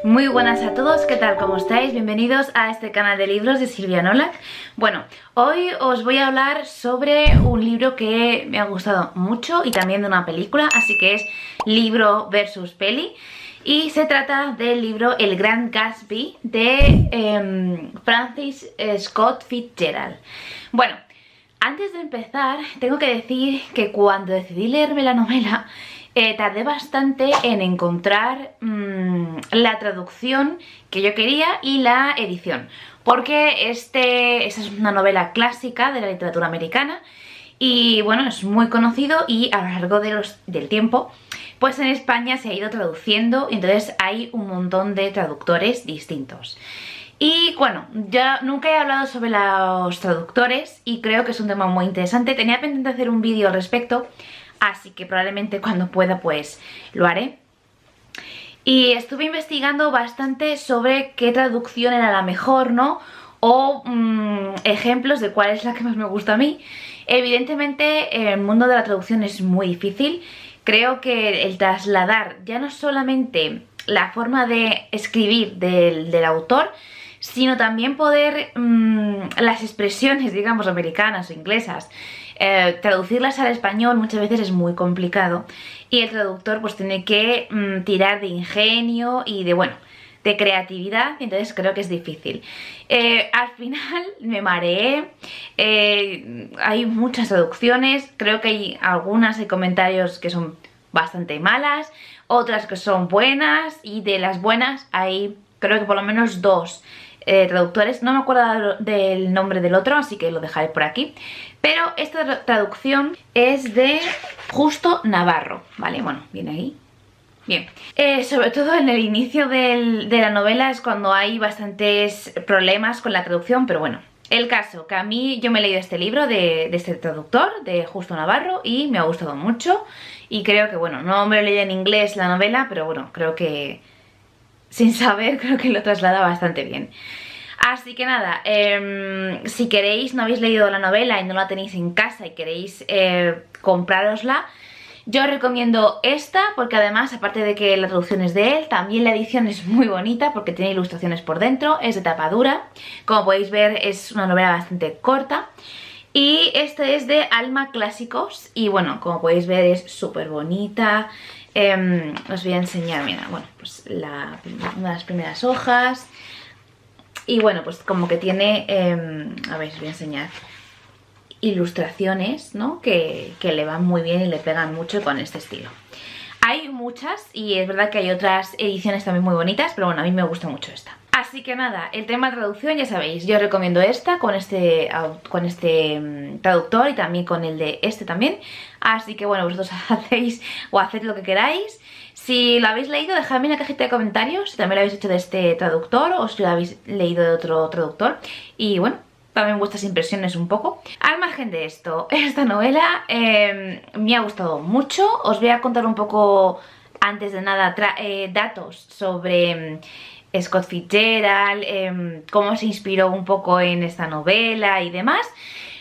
Muy buenas a todos, ¿qué tal? ¿Cómo estáis? Bienvenidos a este canal de libros de Silvia Nolak. Bueno, hoy os voy a hablar sobre un libro que me ha gustado mucho y también de una película, así que es libro versus peli. Y se trata del libro El Gran Gatsby de Francis Scott Fitzgerald. Bueno, antes de empezar tengo que decir que cuando decidí leerme la novela tardé bastante en encontrar la traducción que yo quería y la edición, porque esta es una novela clásica de la literatura americana y bueno, es muy conocido y a lo largo del tiempo pues en España se ha ido traduciendo y entonces hay un montón de traductores distintos. Y bueno, ya nunca he hablado sobre los traductores y creo que es un tema muy interesante. Tenía pendiente hacer un vídeo al respecto, así que probablemente cuando pueda pues lo haré. Y estuve investigando bastante sobre qué traducción era la mejor, ¿no? O ejemplos de cuál es la que más me gusta a mí. Evidentemente el mundo de la traducción es muy difícil. Creo que el trasladar ya no solamente la forma de escribir del autor, sino también poder las expresiones, digamos, americanas o inglesas, traducirlas al español muchas veces es muy complicado y el traductor pues tiene que tirar de ingenio y de creatividad, entonces creo que es difícil. Al final me mareé, hay muchas traducciones, creo que hay algunas y comentarios que son bastante malas, otras que son buenas y de las buenas hay creo que por lo menos dos traductores, no me acuerdo del nombre del otro, así que lo dejaré por aquí. Pero esta traducción es de Justo Navarro, ¿vale? Bueno, viene ahí. Bien, sobre todo en el inicio de la novela es cuando hay bastantes problemas con la traducción, pero bueno. El caso, que a mí yo me he leído este libro de este traductor, de Justo Navarro, y me ha gustado mucho. Y creo que, bueno, no me lo leí en inglés la novela, pero bueno, creo que sin saber, creo que lo traslada bastante bien. Así que nada, si queréis, no habéis leído la novela y no la tenéis en casa y queréis comprárosla, yo os recomiendo esta porque además, aparte de que la traducción es de él, también la edición es muy bonita porque tiene ilustraciones por dentro, es de tapa dura. Como podéis ver, es una novela bastante corta. Y este es de Alma Clásicos y bueno, como podéis ver es súper bonita. Os voy a enseñar, mira, bueno, pues una de las primeras hojas. Y bueno, pues como que tiene, a ver, os voy a enseñar ilustraciones, ¿no? Que le van muy bien y le pegan mucho con este estilo. Hay muchas y es verdad que hay otras ediciones también muy bonitas, pero bueno, a mí me gusta mucho esta. Así que nada, el tema de traducción ya sabéis, yo recomiendo esta con este traductor y también con el de este también. Así que bueno, vosotros hacéis o haced lo que queráis. Si lo habéis leído, dejadme en la cajita de comentarios si también lo habéis hecho de este traductor o si lo habéis leído de otro traductor. Y bueno, también vuestras impresiones un poco. Al margen de esto, esta novela me ha gustado mucho. Os voy a contar un poco, antes de nada, datos sobre Scott Fitzgerald, cómo se inspiró un poco en esta novela y demás.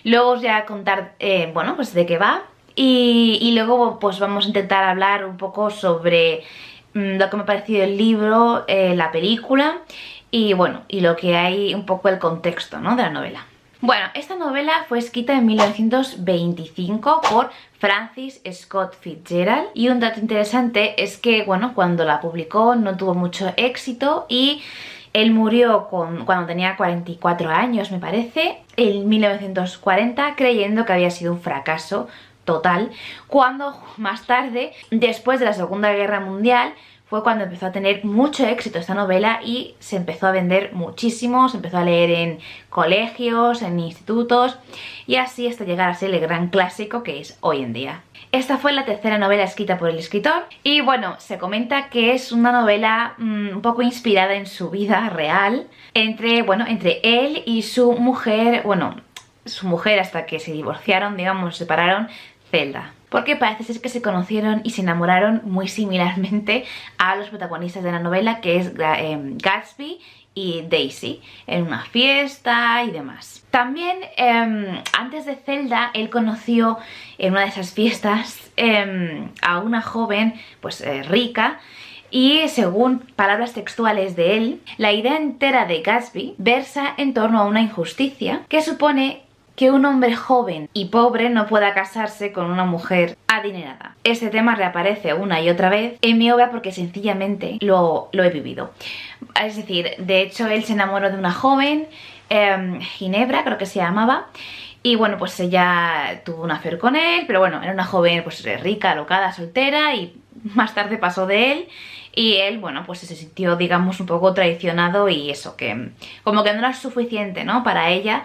Luego os voy a contar, bueno, pues de qué va. Y luego pues vamos a intentar hablar un poco sobre lo que me ha parecido el libro, la película y bueno, y lo que hay un poco el contexto, ¿no?, de la novela. Bueno, esta novela fue escrita en 1925 por Francis Scott Fitzgerald y un dato interesante es que, bueno, cuando la publicó no tuvo mucho éxito y él murió cuando tenía 44 años, me parece, en 1940, creyendo que había sido un fracaso total, cuando más tarde, después de la Segunda Guerra Mundial, fue cuando empezó a tener mucho éxito esta novela y se empezó a vender muchísimo, se empezó a leer en colegios, en institutos y así hasta llegar a ser el gran clásico que es hoy en día. Esta fue la tercera novela escrita por el escritor y bueno, se comenta que es una novela un poco inspirada en su vida real entre él y su mujer, su mujer hasta que se divorciaron, digamos, se separaron, Zelda. Porque parece ser que se conocieron y se enamoraron muy similarmente a los protagonistas de la novela, que es Gatsby y Daisy, en una fiesta y demás. También, antes de Zelda, él conoció en una de esas fiestas a una joven, pues rica, y según palabras textuales de él, la idea entera de Gatsby versa en torno a una injusticia que supone que un hombre joven y pobre no pueda casarse con una mujer adinerada. Este tema reaparece una y otra vez en mi obra porque sencillamente lo he vivido. Es decir, de hecho él se enamoró de una joven, Ginebra creo que se llamaba, y bueno, pues ella tuvo un affair con él, pero bueno, era una joven pues rica, alocada, soltera, y más tarde pasó de él. Y él, bueno, pues se sintió, digamos, un poco traicionado y eso, que como que no era suficiente, ¿no? Para ella,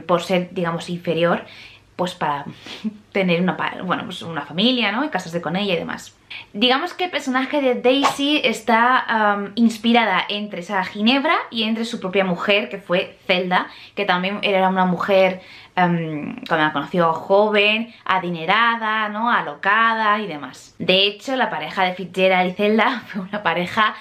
por ser, digamos, inferior, pues para tener pues una familia, ¿no? Y casarse con ella y demás. Digamos que el personaje de Daisy está inspirada entre esa Ginebra y entre su propia mujer, que fue Zelda, que también era una mujer, cuando la conoció, joven, adinerada, ¿no? Alocada y demás. De hecho, la pareja de Fitzgerald y Zelda fue una pareja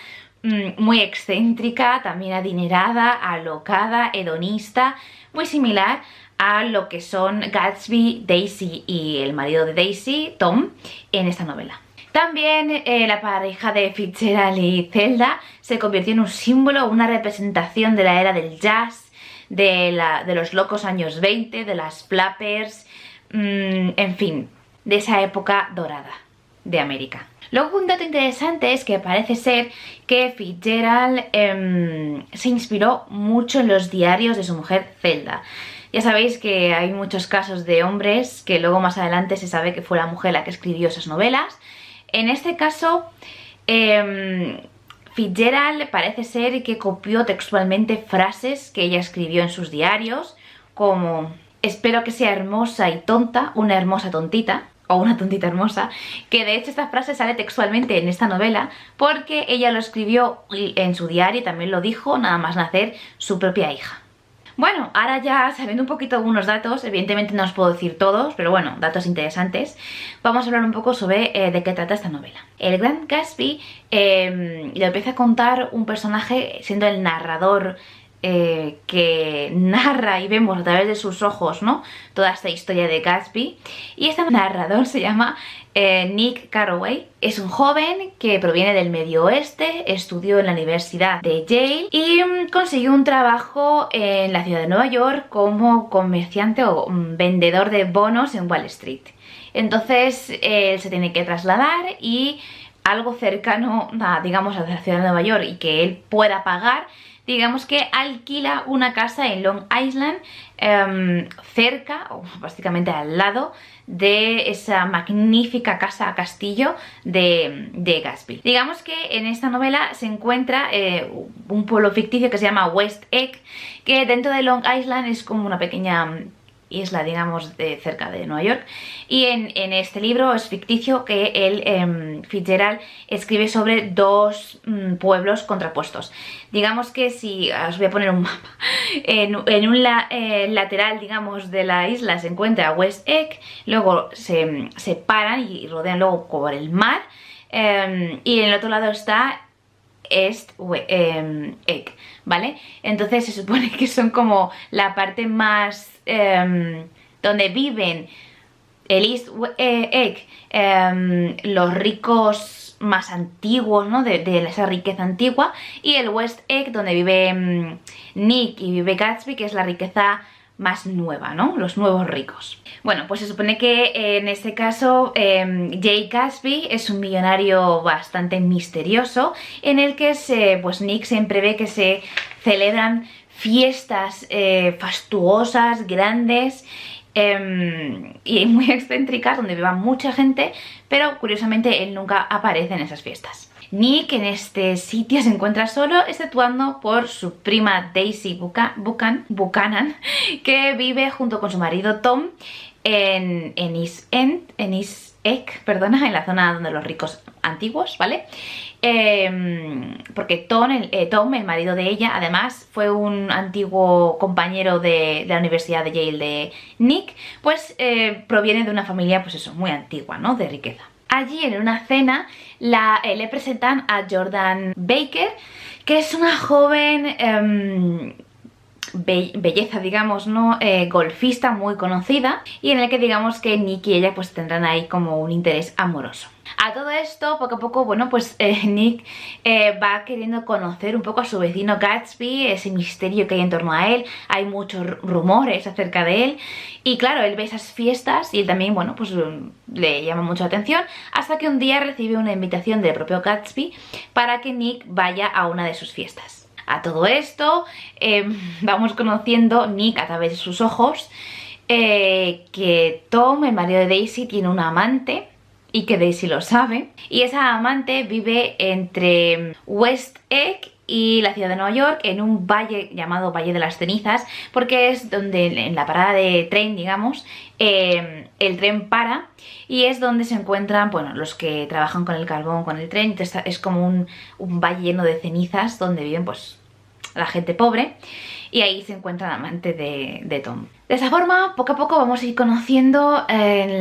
muy excéntrica, también adinerada, alocada, hedonista, muy similar a lo que son Gatsby, Daisy y el marido de Daisy, Tom, en esta novela. También la pareja de Fitzgerald y Zelda se convirtió en un símbolo, una representación de la era del jazz, de los locos años 20, de las flappers, en fin, de esa época dorada de América. Luego, un dato interesante es que parece ser que Fitzgerald se inspiró mucho en los diarios de su mujer Zelda. Ya sabéis que hay muchos casos de hombres que luego más adelante se sabe que fue la mujer la que escribió esas novelas. En este caso, Fitzgerald parece ser que copió textualmente frases que ella escribió en sus diarios, como espero que sea hermosa y tonta, una hermosa tontita, o una tontita hermosa, que de hecho esta frase sale textualmente en esta novela porque ella lo escribió en su diario y también lo dijo nada más nacer su propia hija. Bueno, ahora ya sabiendo un poquito algunos datos, evidentemente no os puedo decir todos, pero bueno, datos interesantes, vamos a hablar un poco sobre de qué trata esta novela. El Gran Gatsby le empieza a contar un personaje siendo el narrador que narra y vemos a través de sus ojos, ¿no? Toda esta historia de Gatsby. Y este narrador se llama Nick Carraway. Es un joven que proviene del Medio Oeste, estudió en la Universidad de Yale y consiguió un trabajo en la ciudad de Nueva York como comerciante o vendedor de bonos en Wall Street. Entonces él se tiene que trasladar y algo cercano digamos, a la ciudad de Nueva York y que él pueda pagar, digamos que alquila una casa en Long Island, cerca, o básicamente al lado, de esa magnífica casa castillo de Gatsby. Digamos que en esta novela se encuentra un pueblo ficticio que se llama West Egg, que dentro de Long Island es como una pequeña isla, digamos, de cerca de Nueva York. Y en este libro es ficticio que él, Fitzgerald, escribe sobre dos pueblos contrapuestos. Digamos que si os voy a poner un mapa, en un lateral, digamos, de la isla se encuentra West Egg, luego se separan y rodean luego por el mar, y en el otro lado está East Egg, ¿vale? Entonces se supone que son como la parte más donde viven el East Egg, los ricos más antiguos, ¿no? De esa riqueza antigua, y el West Egg donde vive Nick y vive Gatsby, que es la riqueza más nueva, ¿no? Los nuevos ricos. Bueno, pues se supone que en este caso Jay Gatsby es un millonario bastante misterioso en el que pues Nick siempre ve que se celebran fiestas fastuosas, grandes y muy excéntricas, donde viva mucha gente, pero curiosamente él nunca aparece en esas fiestas. Nick en este sitio se encuentra solo, exceptuando por su prima Daisy Buchanan, que vive junto con su marido Tom en East Egg, perdona, en la zona donde los ricos antiguos, ¿vale? Porque Tom, el marido de ella, además fue un antiguo compañero de la Universidad de Yale de Nick, pues proviene de una familia, pues eso, muy antigua, ¿no? De riqueza. Allí en una cena le presentan a Jordan Baker, que es una joven belleza, digamos, ¿no? Golfista muy conocida, y en el que digamos que Nick y ella pues tendrán ahí como un interés amoroso. A todo esto, poco a poco, bueno, pues Nick va queriendo conocer un poco a su vecino Gatsby, ese misterio que hay en torno a él, hay muchos rumores acerca de él, y claro, él ve esas fiestas y él también, bueno, pues le llama mucho la atención, hasta que un día recibe una invitación del propio Gatsby para que Nick vaya a una de sus fiestas. A todo esto, vamos conociendo Nick a través de sus ojos, que Tom, el marido de Daisy, tiene una amante y que Daisy lo sabe, y esa amante vive entre West Egg y la ciudad de Nueva York, en un valle llamado Valle de las Cenizas, porque es donde en la parada de tren, digamos, el tren para, y es donde se encuentran, bueno, los que trabajan con el carbón, con el tren. Entonces es como un valle lleno de cenizas donde viven pues la gente pobre, y ahí se encuentra el amante de Tom. De esa forma, poco a poco vamos a ir conociendo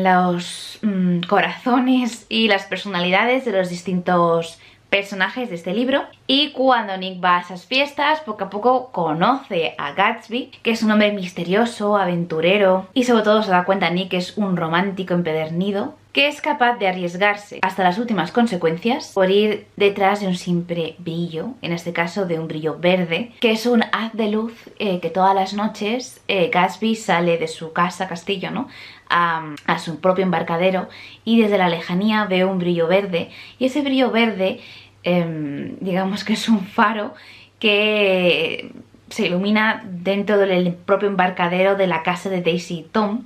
los corazones y las personalidades de los distintos personajes de este libro, y cuando Nick va a esas fiestas, poco a poco conoce a Gatsby, que es un hombre misterioso, aventurero, y sobre todo se da cuenta Nick que es un romántico empedernido, que es capaz de arriesgarse hasta las últimas consecuencias por ir detrás de un simple brillo, en este caso de un brillo verde, que es un haz de luz que todas las noches Gatsby sale de su casa, castillo, ¿no?, a su propio embarcadero, y desde la lejanía ve un brillo verde, y ese brillo verde digamos que es un faro que se ilumina dentro del propio embarcadero de la casa de Daisy y Tom.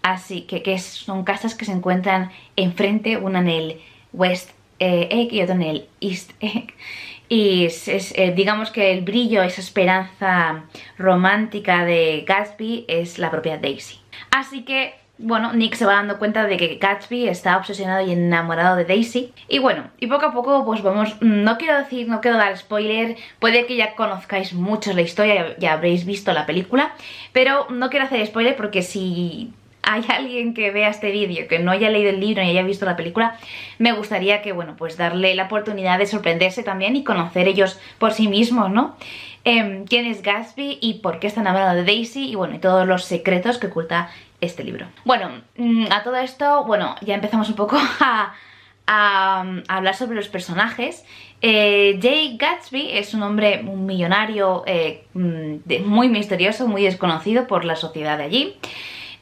Así que son casas que se encuentran enfrente, una en el West Egg y otra en el East Egg. Y digamos que el brillo, esa esperanza romántica de Gatsby es la propia Daisy. Así que, bueno, Nick se va dando cuenta de que Gatsby está obsesionado y enamorado de Daisy. Y bueno, y poco a poco pues vamos, no quiero dar spoiler, puede que ya conozcáis mucho la historia, ya habréis visto la película, pero no quiero hacer spoiler porque si hay alguien que vea este vídeo que no haya leído el libro ni haya visto la película, me gustaría que, bueno, pues darle la oportunidad de sorprenderse también y conocer ellos por sí mismos, ¿no? Quién es Gatsby y por qué está enamorado de Daisy, y bueno, y todos los secretos que oculta este libro. Bueno, a todo esto, bueno, ya empezamos un poco a hablar sobre los personajes. Jay Gatsby es un hombre, un millonario muy misterioso, muy desconocido por la sociedad de allí.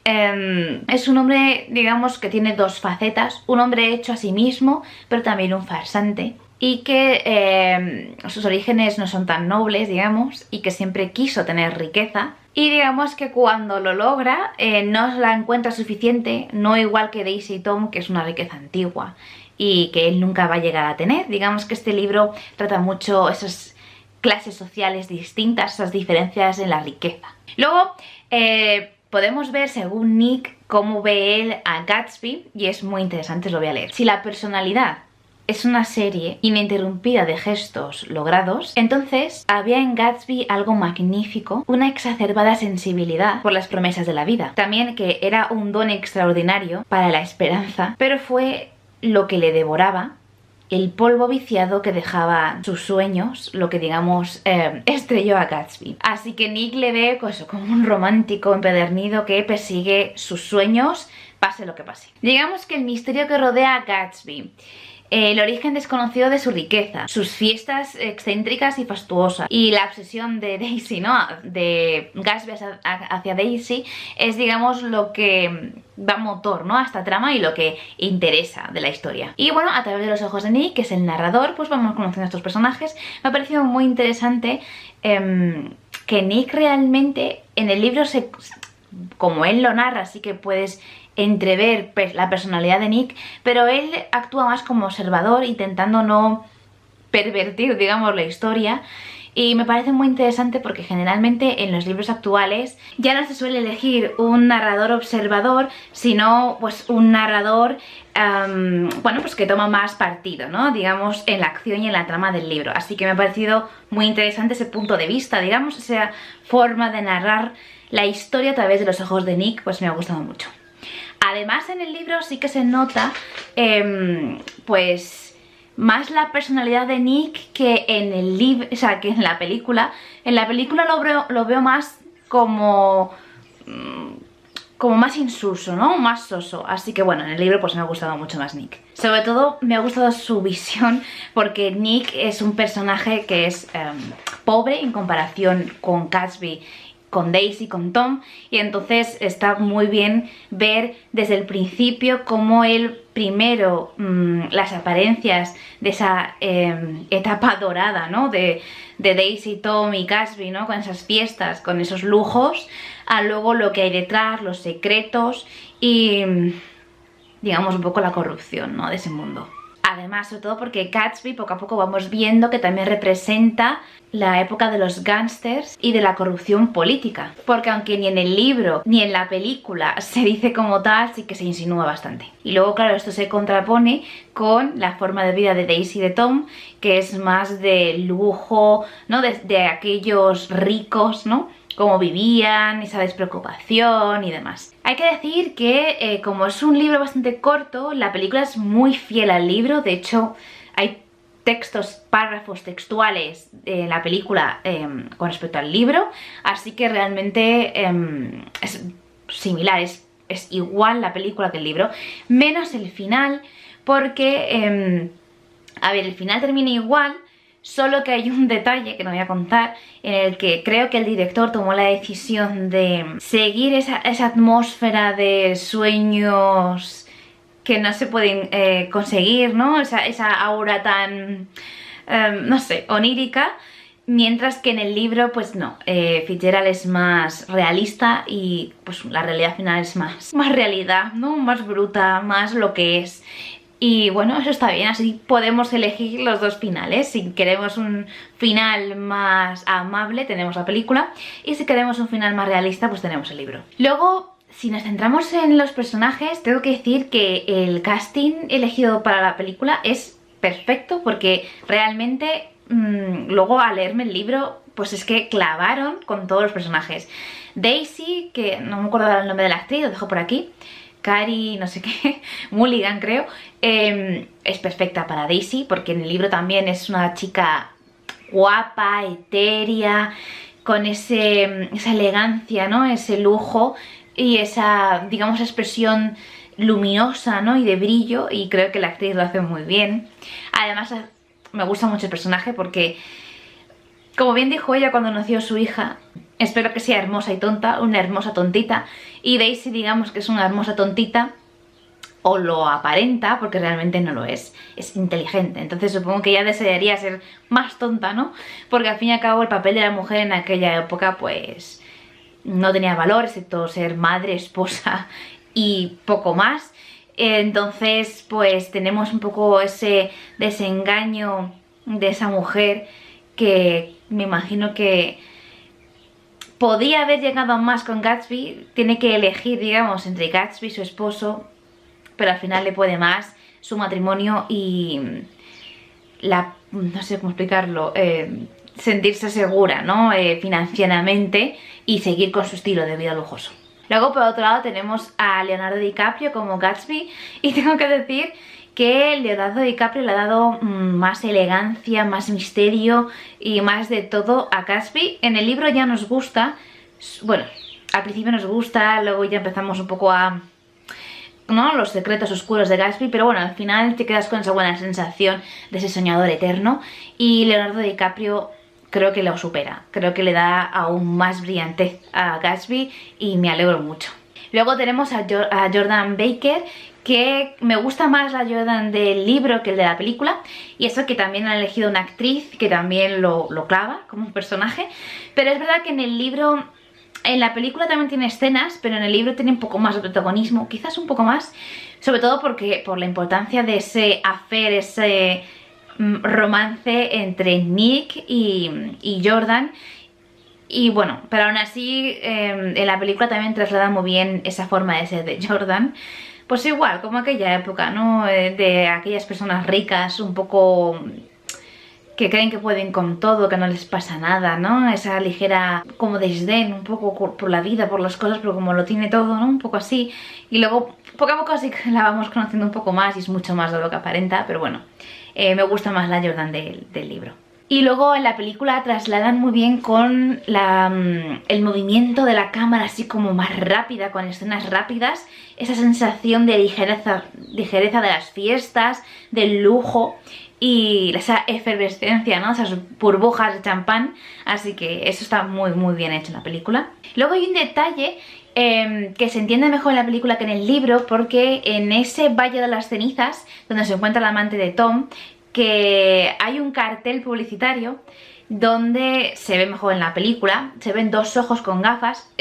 Es un hombre, digamos, que tiene dos facetas: un hombre hecho a sí mismo, pero también un farsante, y que sus orígenes no son tan nobles, digamos, y que siempre quiso tener riqueza, y digamos que cuando lo logra no la encuentra suficiente, no igual que Daisy y Tom, que es una riqueza antigua y que él nunca va a llegar a tener. Digamos que este libro trata mucho esas clases sociales distintas, esas diferencias en la riqueza. Luego podemos ver, según Nick, cómo ve él a Gatsby, y es muy interesante, os lo voy a leer. Si la personalidad es una serie ininterrumpida de gestos logrados, entonces había en Gatsby algo magnífico, una exacerbada sensibilidad por las promesas de la vida. También que era un don extraordinario para la esperanza, pero fue lo que le devoraba, el polvo viciado que dejaba sus sueños, lo que, digamos, estrelló a Gatsby. Así que Nick le ve pues, como un romántico empedernido que persigue sus sueños, pase lo que pase. Digamos que el misterio que rodea a Gatsby, el origen desconocido de su riqueza, sus fiestas excéntricas y fastuosas, y la obsesión de Daisy, ¿no?, de Gatsby hacia Daisy, es, digamos, lo que da motor, ¿no?, a esta trama y lo que interesa de la historia. Y bueno, a través de los ojos de Nick, que es el narrador, pues vamos conociendo a estos personajes. Me ha parecido muy interesante que Nick realmente en el libro, como él lo narra, sí que puedes entrever la personalidad de Nick, pero él actúa más como observador, intentando no pervertir, digamos, la historia. Y me parece muy interesante porque generalmente en los libros actuales ya no se suele elegir un narrador observador, sino pues un narrador bueno, pues que toma más partido, ¿no?, digamos, en la acción y en la trama del libro. Así que me ha parecido muy interesante ese punto de vista, digamos, esa forma de narrar la historia a través de los ojos de Nick, pues me ha gustado mucho. Además, en el libro sí que se nota pues más la personalidad de Nick que en el libro, o sea, que en la película. En la película lo veo más como como más insulso, ¿no? Más soso. Así que bueno, en el libro pues me ha gustado mucho más Nick. Sobre todo me ha gustado su visión, porque Nick es un personaje que es pobre en comparación con Gatsby, con Daisy, con Tom, y entonces está muy bien ver desde el principio cómo él primero las apariencias de esa etapa dorada, ¿no? De Daisy, Tom y Gatsby, ¿no? Con esas fiestas, con esos lujos, a luego lo que hay detrás, los secretos y digamos un poco la corrupción, ¿no? De ese mundo. Además, sobre todo porque Gatsby poco a poco vamos viendo que también representa la época de los gángsters y de la corrupción política. Porque aunque ni en el libro ni en la película se dice como tal, sí que se insinúa bastante. Y luego, claro, esto se contrapone con la forma de vida de Daisy y de Tom, que es más de lujo, ¿no? De aquellos ricos, ¿no? Cómo vivían, esa despreocupación y demás. Hay que decir que como es un libro bastante corto, la película es muy fiel al libro. De hecho, hay textos, párrafos textuales en la película con respecto al libro, así que realmente es similar, es igual la película que el libro, menos el final, porque, a ver, el final termina igual, solo que hay un detalle que no voy a contar, en el que creo que el director tomó la decisión de seguir esa atmósfera de sueños que no se pueden conseguir, ¿no? Esa aura tan, no sé, onírica, mientras que en el libro, pues no, Fitzgerald es más realista y pues la realidad final es más realidad, ¿no? Más bruta, más lo que es. Y bueno, eso está bien, así podemos elegir los dos finales. Si queremos un final más amable, tenemos la película, y si queremos un final más realista, pues tenemos el libro. Luego, si nos centramos en los personajes, tengo que decir que el casting elegido para la película es perfecto, porque realmente luego al leerme el libro, pues es que clavaron con todos los personajes. Daisy, que no me acuerdo el nombre de la actriz, lo dejo por aquí, Carrie, no sé qué, Mulligan creo, es perfecta para Daisy, porque en el libro también es una chica guapa, etérea, con esa elegancia, ¿no? Ese lujo y esa, digamos, expresión luminosa, ¿no? Y de brillo, y creo que la actriz lo hace muy bien. Además, me gusta mucho el personaje porque, como bien dijo ella cuando nació su hija, espero que sea hermosa y tonta, una hermosa tontita, y Daisy digamos que es una hermosa tontita, o lo aparenta, porque realmente no lo es inteligente. Entonces supongo que ella desearía ser más tonta, ¿no? Porque al fin y al cabo el papel de la mujer en aquella época pues no tenía valor, excepto ser madre, esposa y poco más. Entonces pues tenemos un poco ese desengaño de esa mujer que me imagino que podía haber llegado a más con Gatsby. Tiene que elegir, digamos, entre Gatsby y su esposo, pero al final le puede más su matrimonio y no sé cómo explicarlo, sentirse segura, ¿no? Financieramente, y seguir con su estilo de vida lujoso. Luego, por otro lado, tenemos a Leonardo DiCaprio como Gatsby, y tengo que decir que Leonardo DiCaprio le ha dado más elegancia, más misterio y más de todo a Gatsby. En el libro ya nos gusta, bueno, al principio nos gusta, luego ya empezamos un poco a, ¿no?, los secretos oscuros de Gatsby, pero bueno, al final te quedas con esa buena sensación de ese soñador eterno, y Leonardo DiCaprio creo que lo supera, creo que le da aún más brillantez a Gatsby y me alegro mucho. Luego tenemos a Jordan Baker, que me gusta más la Jordan del libro que el de la película, y eso que también han elegido una actriz que también lo clava como un personaje, pero es verdad que en el libro, en la película también tiene escenas, pero en el libro tiene un poco más de protagonismo, quizás un poco más, sobre todo porque por la importancia de ese affair, ese romance entre Nick y Jordan. Y bueno, pero aún así en la película también traslada muy bien esa forma de ser de Jordan. Pues igual, como aquella época, ¿no? De aquellas personas ricas, un poco que creen que pueden con todo, que no les pasa nada, ¿no? Esa ligera como desdén un poco por la vida, por las cosas, pero como lo tiene todo, ¿no? Un poco así. Y luego poco a poco así que la vamos conociendo un poco más y es mucho más de lo que aparenta, pero bueno, me gusta más la Jordan del libro. Y luego en la película trasladan muy bien con el movimiento de la cámara así como más rápida, con escenas rápidas, esa sensación de ligereza de las fiestas, del lujo y esa efervescencia, ¿no? Esas burbujas de champán, así que eso está muy muy bien hecho en la película. Luego hay un detalle que se entiende mejor en la película que en el libro, porque en ese Valle de las Cenizas, donde se encuentra el amante de Tom, que hay un cartel publicitario donde se ve mejor en la película, se ven dos ojos con gafas,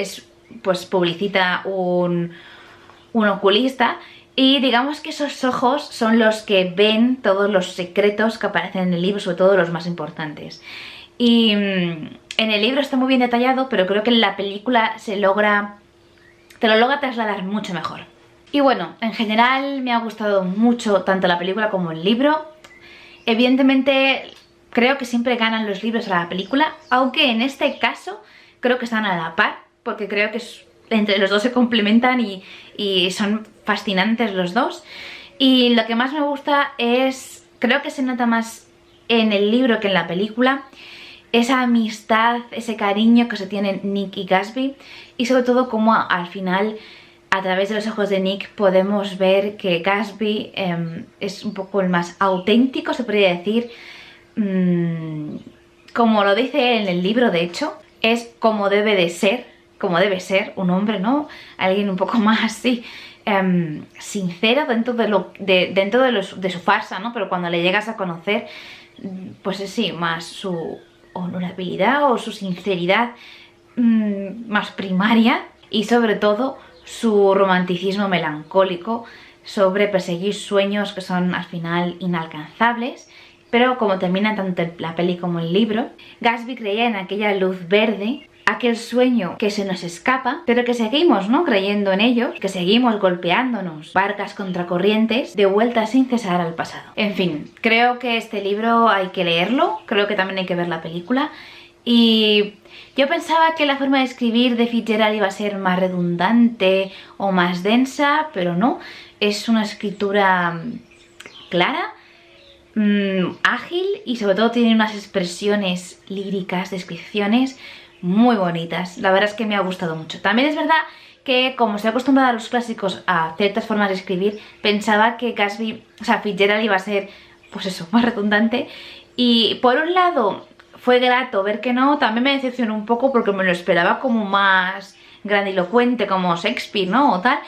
pues publicita un oculista, y digamos que esos ojos son los que ven todos los secretos que aparecen en el libro, sobre todo los más importantes. Y en el libro está muy bien detallado, pero creo que en la película te lo logra trasladar mucho mejor. Y bueno, en general me ha gustado mucho tanto la película como el libro. Evidentemente creo que siempre ganan los libros a la película, aunque en este caso creo que están a la par, porque creo que entre los dos se complementan y son fascinantes los dos. Y lo que más me gusta es, creo que se nota más en el libro que en la película, esa amistad, ese cariño que se tienen Nick y Gatsby, y sobre todo como al final, a través de los ojos de Nick, podemos ver que Gatsby es un poco el más auténtico, se podría decir, como lo dice en el libro, de hecho, es como debe ser un hombre, ¿no? Alguien un poco más así, sincero dentro de su farsa, ¿no? Pero cuando le llegas a conocer, pues es sí, más su honorabilidad o su sinceridad más primaria, y sobre todo su romanticismo melancólico sobre perseguir sueños que son al final inalcanzables. Pero como termina tanto la peli como el libro, Gatsby creía en aquella luz verde, aquel sueño que se nos escapa, pero que seguimos, ¿no?, creyendo en ellos, que seguimos golpeándonos barcas contra corrientes, de vuelta sin cesar al pasado. En fin, creo que este libro hay que leerlo, creo que también hay que ver la película. Y yo pensaba que la forma de escribir de Fitzgerald iba a ser más redundante o más densa, pero no, es una escritura clara, ágil, y sobre todo tiene unas expresiones líricas, descripciones muy bonitas. La verdad es que me ha gustado mucho. También es verdad que, como estoy acostumbrada a los clásicos, a ciertas formas de escribir, pensaba que Fitzgerald iba a ser, pues eso, más redundante. Y por un lado fue grato ver que no, también me decepcionó un poco porque me lo esperaba como más grandilocuente, como Shakespeare, ¿no?, o tal.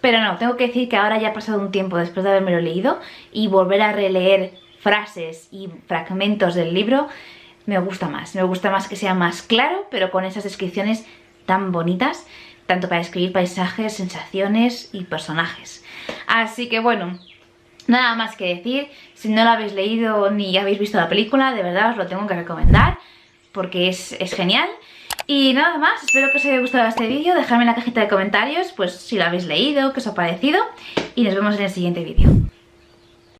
Pero no, tengo que decir que ahora ya ha pasado un tiempo después de haberme lo leído, y volver a releer frases y fragmentos del libro me gusta más que sea más claro, pero con esas descripciones tan bonitas, tanto para escribir paisajes, sensaciones y personajes. Así que bueno, nada más que decir. Si no lo habéis leído ni habéis visto la película, de verdad os lo tengo que recomendar, porque es genial. Y nada más, espero que os haya gustado este vídeo. Dejadme en la cajita de comentarios pues si lo habéis leído, qué os ha parecido, y nos vemos en el siguiente vídeo.